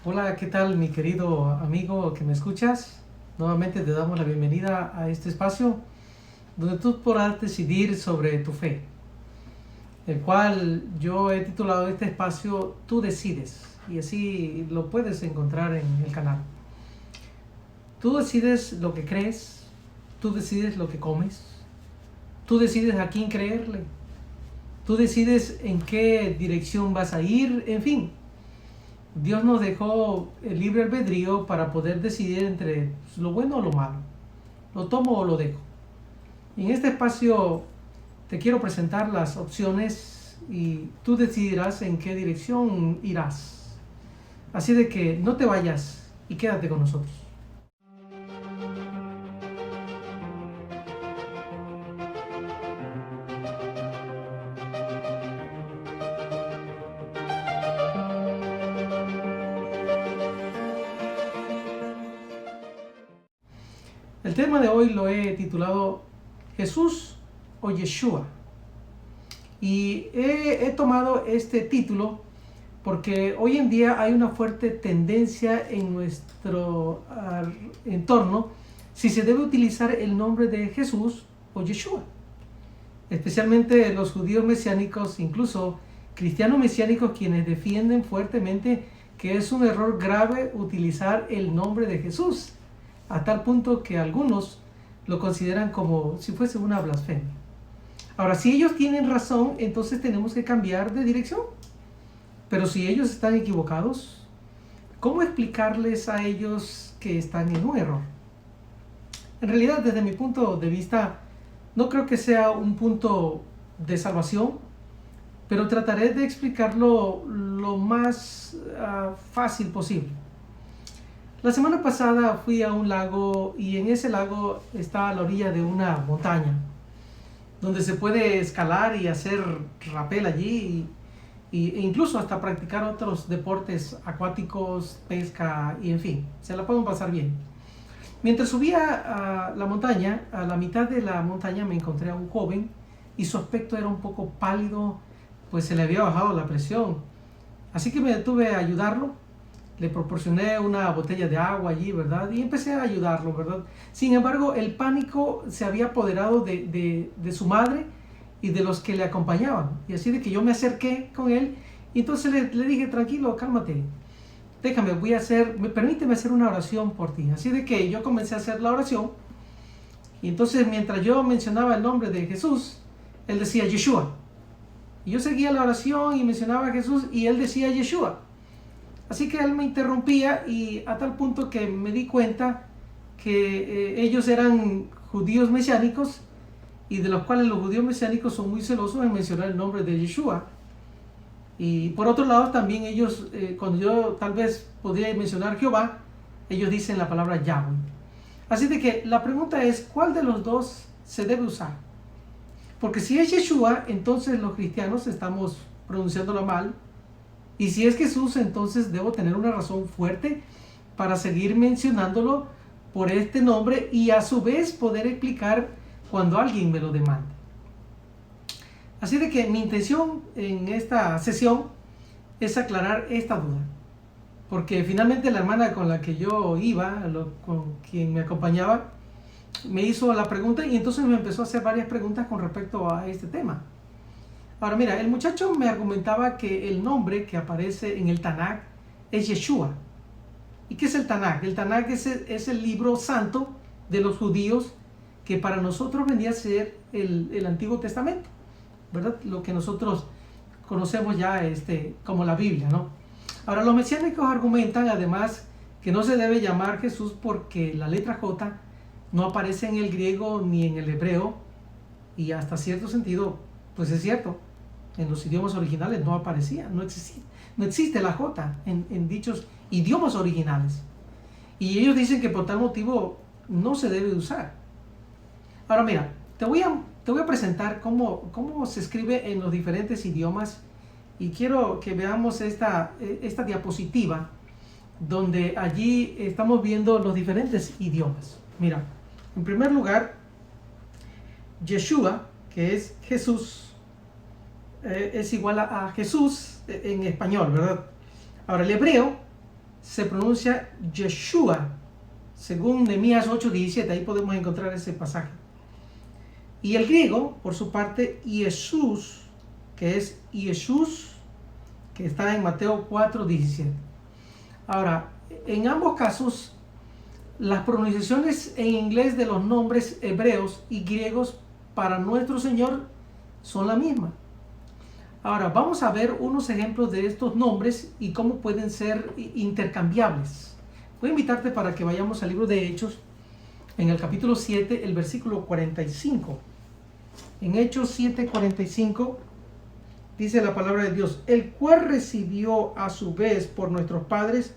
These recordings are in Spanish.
Hola, ¿qué tal mi querido amigo que me escuchas? Nuevamente te damos la bienvenida a este espacio donde tú podrás decidir sobre tu fe, el cual yo he titulado este espacio Tú decides, y así lo puedes encontrar en el canal. Tú decides lo que crees, tú decides lo que comes, tú decides a quién creerle, tú decides en qué dirección vas a ir, en fin. Dios nos dejó el libre albedrío para poder decidir entre lo bueno o lo malo. Lo tomo o lo dejo. Y en este espacio te quiero presentar las opciones y tú decidirás en qué dirección irás. Así de que no te vayas y quédate con nosotros. El tema de hoy lo he titulado Jesús o Yeshua. Y he tomado este título porque hoy en día hay una fuerte tendencia en nuestro entorno si se debe utilizar el nombre de Jesús o Yeshua. Especialmente los judíos mesiánicos, incluso cristianos mesiánicos, quienes defienden fuertemente que es un error grave utilizar el nombre de Jesús, a tal punto que algunos lo consideran como si fuese una blasfemia. Ahora, si ellos tienen razón, entonces tenemos que cambiar de dirección. Pero si ellos están equivocados, ¿cómo explicarles a ellos que están en un error? En realidad, desde mi punto de vista, no creo que sea un punto de salvación, pero trataré de explicarlo lo más fácil posible. La semana pasada fui a un lago y en ese lago está a la orilla de una montaña, donde se puede escalar y hacer rappel allí e incluso hasta practicar otros deportes acuáticos, pesca y en fin, se la pueden pasar bien. Mientras subía a la montaña, a la mitad de la montaña me encontré a un joven y su aspecto era un poco pálido, pues se le había bajado la presión. Así que me detuve a ayudarlo, le proporcioné una botella de agua allí, ¿verdad? Y empecé a ayudarlo, ¿verdad? Sin embargo, el pánico se había apoderado de su madre y de los que le acompañaban. Y así de que yo me acerqué con él y entonces le dije, tranquilo, cálmate, déjame, permíteme hacer una oración por ti. Así de que yo comencé a hacer la oración y entonces mientras yo mencionaba el nombre de Jesús, él decía Yeshua. Y yo seguía la oración y mencionaba a Jesús y él decía Yeshua. Así que él me interrumpía y a tal punto que me di cuenta que ellos eran judíos mesiánicos y de los cuales los judíos mesiánicos son muy celosos en mencionar el nombre de Yeshua. Y por otro lado también ellos, cuando yo tal vez podría mencionar Jehová, ellos dicen la palabra Yahweh. Así de que la pregunta es, ¿cuál de los dos se debe usar? Porque si es Yeshua, entonces los cristianos estamos pronunciándolo mal. Y si es Jesús, entonces debo tener una razón fuerte para seguir mencionándolo por este nombre y a su vez poder explicar cuando alguien me lo demande. Así de que mi intención en esta sesión es aclarar esta duda. Porque finalmente la hermana con la que yo iba, con quien me acompañaba, me hizo la pregunta y entonces me empezó a hacer varias preguntas con respecto a este tema. Ahora mira, el muchacho me argumentaba que el nombre que aparece en el Tanakh es Yeshua. ¿Y qué es el Tanakh? El Tanakh es el libro santo de los judíos que para nosotros vendría a ser el Antiguo Testamento, ¿verdad? Lo que nosotros conocemos ya como la Biblia, ¿no? Ahora los mesiánicos argumentan además que no se debe llamar Jesús porque la letra J no aparece en el griego ni en el hebreo y hasta cierto sentido, pues es cierto, en los idiomas originales no aparecía, no existe la J en dichos idiomas originales. Y ellos dicen que por tal motivo no se debe usar. Ahora mira, te voy a presentar cómo se escribe en los diferentes idiomas y quiero que veamos esta diapositiva donde allí estamos viendo los diferentes idiomas. Mira, en primer lugar, Yeshua, que es Jesús, es igual a Jesús en español, ¿verdad? Ahora el hebreo se pronuncia Yeshua, según Nehemías 8:17, ahí podemos encontrar ese pasaje. Y el griego, por su parte, Jesús, que es Jesús, que está en Mateo 4:17. Ahora, en ambos casos, las pronunciaciones en inglés de los nombres hebreos y griegos para nuestro Señor son la misma. Ahora, vamos a ver unos ejemplos de estos nombres y cómo pueden ser intercambiables. Voy a invitarte para que vayamos al libro de Hechos, en el capítulo 7, el versículo 45. En Hechos 7:45 dice la palabra de Dios: el cual recibió a su vez por nuestros padres,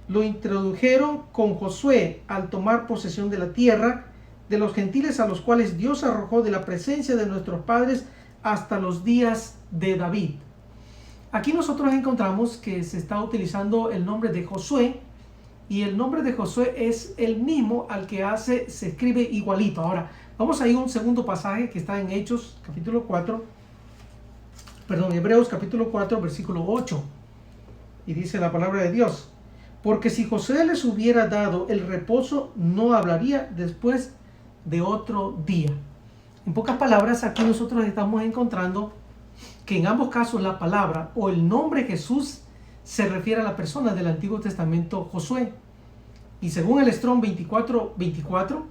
lo introdujeron con Josué al tomar posesión de la tierra de los gentiles, a los cuales Dios arrojó de la presencia de nuestros padres hasta los días de David. Aquí nosotros encontramos que se está utilizando el nombre de Josué, y el nombre de Josué es el mismo al que se escribe igualito. Ahora, vamos a ir a un segundo pasaje que está en Hebreos capítulo 4, versículo 8. Y dice la palabra de Dios: porque si Josué les hubiera dado el reposo, no hablaría después de otro día. En pocas palabras, aquí nosotros estamos encontrando que en ambos casos la palabra o el nombre Jesús se refiere a la persona del Antiguo Testamento, Josué. Y según el Strong 24:24,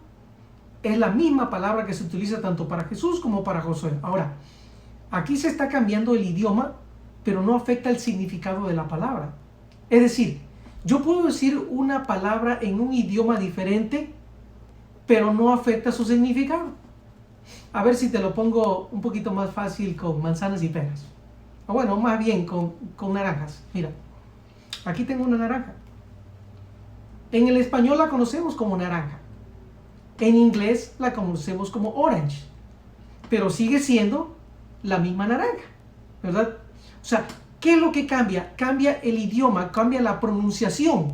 es la misma palabra que se utiliza tanto para Jesús como para Josué. Ahora, aquí se está cambiando el idioma, pero no afecta el significado de la palabra. Es decir, yo puedo decir una palabra en un idioma diferente, pero no afecta su significado. A ver si te lo pongo un poquito más fácil con manzanas y peras. O bueno, más bien con naranjas. Mira, aquí tengo una naranja. En el español la conocemos como naranja. En inglés la conocemos como orange. Pero sigue siendo la misma naranja, ¿verdad? O sea, ¿qué es lo que cambia? Cambia el idioma, cambia la pronunciación,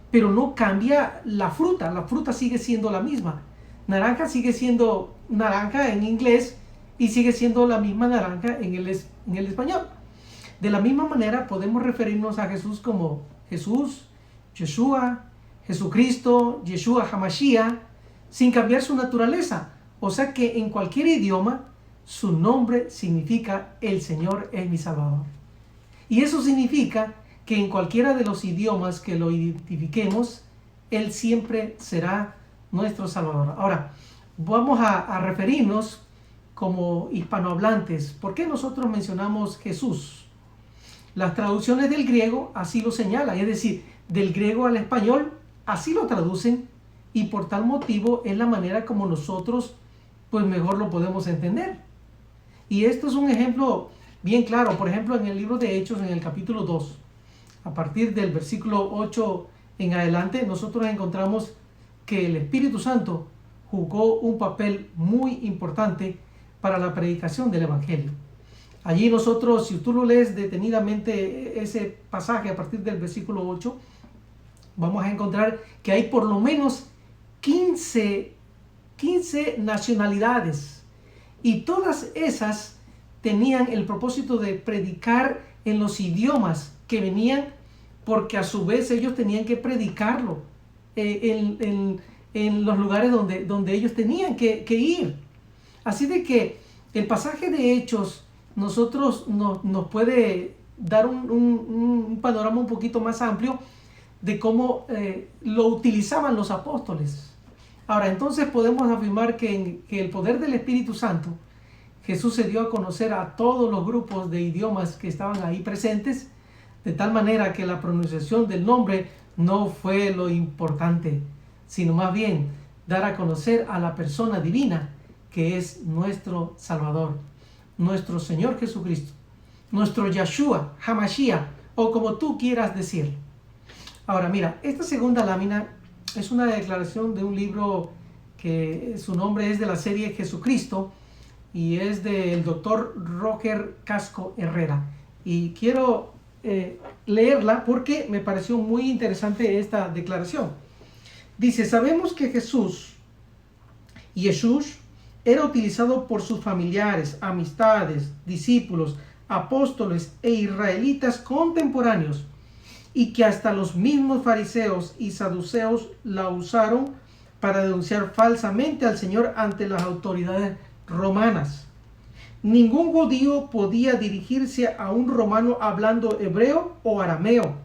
pero no cambia la fruta. La fruta sigue siendo la misma. Naranja sigue siendo naranja en inglés y sigue siendo la misma naranja en el español. De la misma manera podemos referirnos a Jesús como Jesús, Yeshua, Jesucristo, Yeshua HaMashiach, sin cambiar su naturaleza. O sea que en cualquier idioma su nombre significa el Señor es mi Salvador. Y eso significa que en cualquiera de los idiomas que lo identifiquemos, Él siempre será nuestro Salvador. Ahora, vamos a referirnos como hispanohablantes. ¿Por qué nosotros mencionamos Jesús? Las traducciones del griego así lo señalan, es decir, del griego al español así lo traducen, y por tal motivo es la manera como nosotros pues mejor lo podemos entender. Y esto es un ejemplo bien claro. Por ejemplo, en el libro de Hechos, en el capítulo 2, a partir del versículo 8 en adelante, nosotros encontramos que el Espíritu Santo jugó un papel muy importante para la predicación del Evangelio. Allí nosotros, si tú lo lees detenidamente ese pasaje a partir del versículo 8, vamos a encontrar que hay por lo menos 15 nacionalidades, y todas esas tenían el propósito de predicar en los idiomas que venían, porque a su vez ellos tenían que predicarlo en los lugares donde ellos tenían que ir. Así de que el pasaje de Hechos nos puede dar un panorama un poquito más amplio de cómo lo utilizaban los apóstoles. Ahora, entonces podemos afirmar que el poder del Espíritu Santo, Jesús se dio a conocer a todos los grupos de idiomas que estaban ahí presentes, de tal manera que la pronunciación del nombre no fue lo importante, sino más bien dar a conocer a la persona divina que es nuestro Salvador, nuestro Señor Jesucristo, nuestro Yeshua HaMashiach, o como tú quieras decir. Ahora mira, esta segunda lámina es una declaración de un libro que su nombre es de la serie Jesucristo, y es del doctor Roger Casco Herrera, y quiero leerla porque me pareció muy interesante esta declaración. Dice: sabemos que Jesús era utilizado por sus familiares, amistades, discípulos, apóstoles e israelitas contemporáneos y que hasta los mismos fariseos y saduceos la usaron para denunciar falsamente al Señor ante las autoridades romanas. Ningún judío podía dirigirse a un romano hablando hebreo o arameo,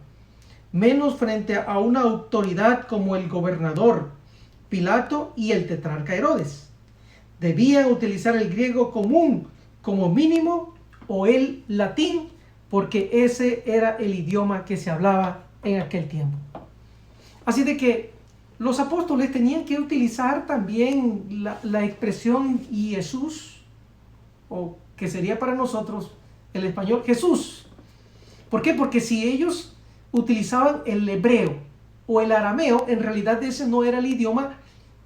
menos frente a una autoridad como el gobernador Pilato y el tetrarca Herodes. Debían utilizar el griego común como mínimo o el latín, porque ese era el idioma que se hablaba en aquel tiempo. Así de que los apóstoles tenían que utilizar también la expresión Jesús, o que sería para nosotros el español Jesús. ¿Por qué? Porque si ellos utilizaban el hebreo o el arameo, en realidad ese no era el idioma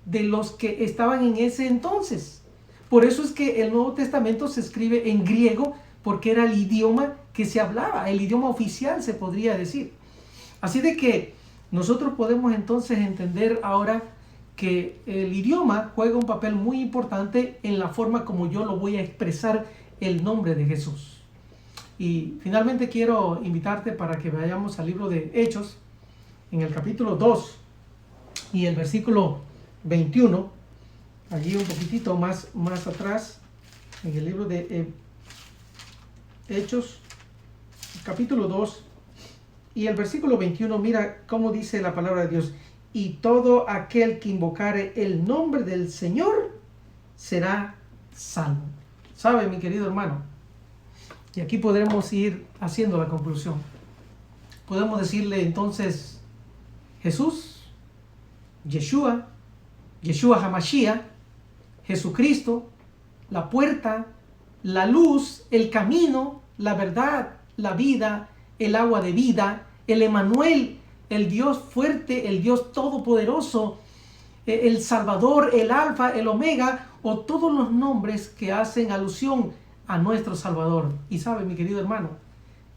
de los que estaban en ese entonces. Por eso es que el Nuevo Testamento se escribe en griego, porque era el idioma que se hablaba, el idioma oficial se podría decir. Así de que nosotros podemos entonces entender ahora que el idioma juega un papel muy importante en la forma como yo lo voy a expresar el nombre de Jesús. Y finalmente quiero invitarte para que vayamos al libro de Hechos, en el capítulo 2 y el versículo 21, allí un poquitito más atrás, en el libro de Hechos, capítulo 2 y el versículo 21, mira cómo dice la palabra de Dios: y todo aquel que invocare el nombre del Señor será salvo. ¿Sabe, mi querido hermano? Y aquí podremos ir haciendo la conclusión. Podemos decirle entonces Jesús, Yeshua, Yeshua HaMashiach, Jesucristo, la puerta, la luz, el camino, la verdad, la vida, el agua de vida, el Emanuel, el Dios fuerte, el Dios todopoderoso, el Salvador, el Alfa, el Omega, o todos los nombres que hacen alusión a nuestro Salvador. Y sabe, mi querido hermano,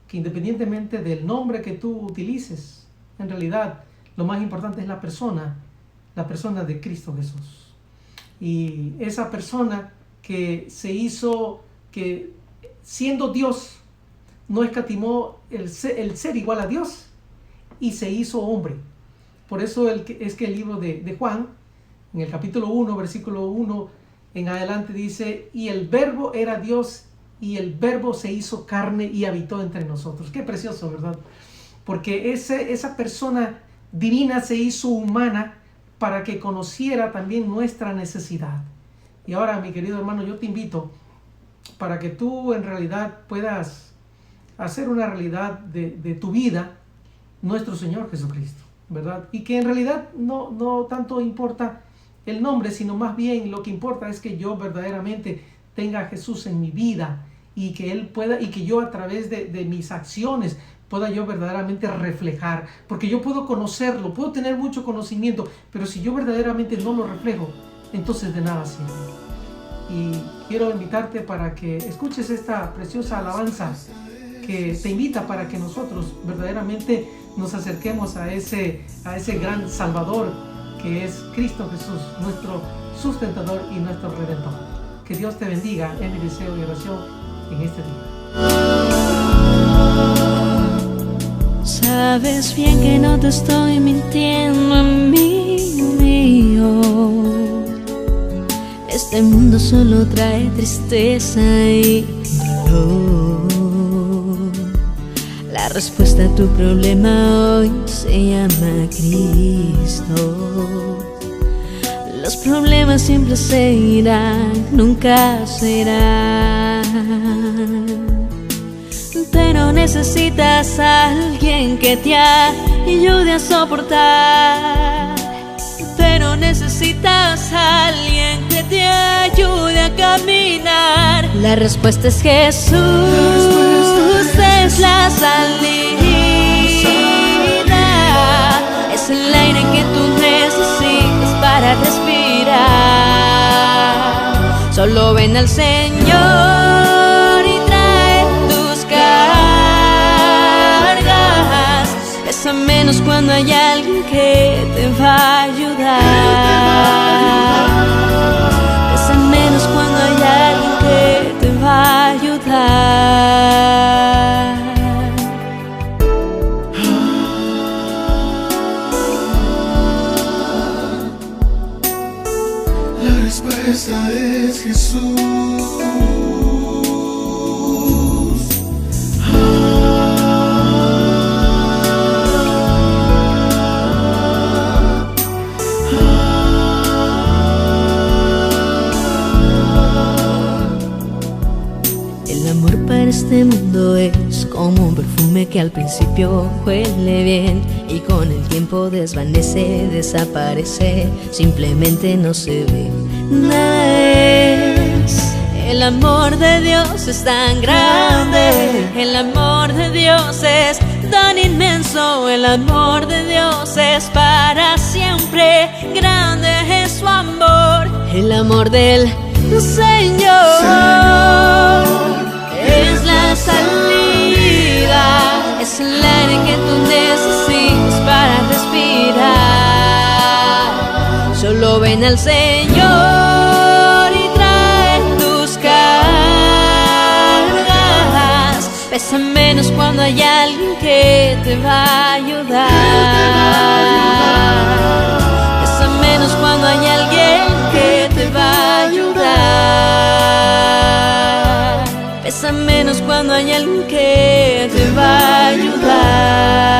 que independientemente del nombre que tú utilices, en realidad lo más importante es la persona de Cristo Jesús. Y esa persona que se hizo, que siendo Dios, no escatimó el ser igual a Dios, y se hizo hombre. Por eso es que el libro de Juan, en el capítulo 1, versículo 1 en adelante, dice: y el verbo era Dios, y el verbo se hizo carne y habitó entre nosotros. Qué precioso, ¿verdad? Porque esa persona divina se hizo humana para que conociera también nuestra necesidad. Y ahora, mi querido hermano, yo te invito para que tú en realidad puedas hacer una realidad de tu vida nuestro Señor Jesucristo, ¿verdad? Y que en realidad no tanto importa el nombre, sino más bien lo que importa es que yo verdaderamente tenga a Jesús en mi vida, y que Él pueda, y que yo a través de mis acciones pueda yo verdaderamente reflejar, porque yo puedo conocerlo, puedo tener mucho conocimiento, pero si yo verdaderamente no lo reflejo, entonces de nada sirve. Y quiero invitarte para que escuches esta preciosa alabanza que te invita para que nosotros verdaderamente nos acerquemos a ese gran Salvador que es Cristo Jesús, nuestro sustentador y nuestro Redentor. Que Dios te bendiga, en mi deseo y oración en este día. Sabes bien que no te estoy mintiendo, amigo mío. Este mundo solo trae tristeza y dolor. La respuesta a tu problema hoy se llama Cristo. Los problemas siempre se irán, nunca se irán. Pero necesitas a alguien que te ayude a soportar. Pero necesitas a alguien que te ayude a caminar. La respuesta es Jesús, es la salida. Es el aire que tú necesitas para respirar. Solo ven al Señor y trae tus cargas. Pesa menos cuando hay alguien que te va a ayudar. Pesa menos cuando hay alguien que te va a ayudar. respuesta es Jesús. El amor para este mundo es como un perfume que al principio huele bien y con el tiempo desvanece, desaparece, simplemente no se ve. Nada es. El amor de Dios es tan grande, el amor de Dios es tan inmenso, el amor de Dios es para siempre, grande es su amor, el amor del Señor es la salida, es el aire que tú necesitas para respirar. Solo ven al Señor y trae tus cargas. Pesa menos cuando hay alguien que te va a ayudar. Pesa menos cuando hay alguien que te va a ayudar. Pesa menos cuando hay alguien que te va a ayudar.